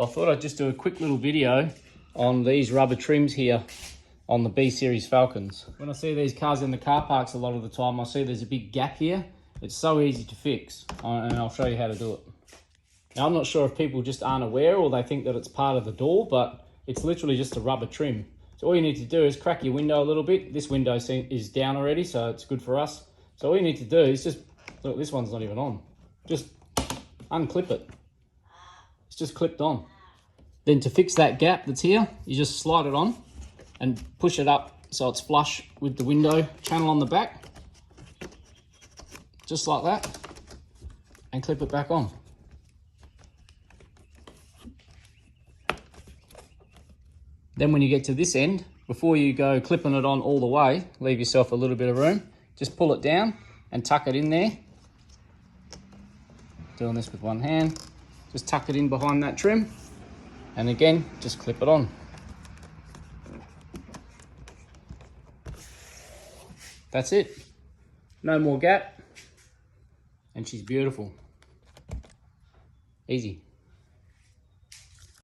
Well, I thought I'd just do a quick little video on these rubber trims here on the B Series Falcons. When I see these cars in the car parks a lot of the time, I see there's a big gap here. It's so easy to fix, and I'll show you how to do it. Now, I'm not sure if people just aren't aware or they think that it's part of the door, but it's literally just a rubber trim. So all you need to do is crack your window a little bit. This window is down already, so it's good for us. So all you need to do is just, look, this one's not even on. Just unclip it. It's just clipped on. Then to fix that gap that's here, you just slide it on and push it up so it's flush with the window channel on the back. Just like that. And clip it back on. Then when you get to this end, before you go clipping it on all the way, leave yourself a little bit of room. Just pull it down and tuck it in there. Doing this with one hand. Just tuck it in behind that trim. And again, just clip it on. That's it. No more gap. And she's beautiful. Easy.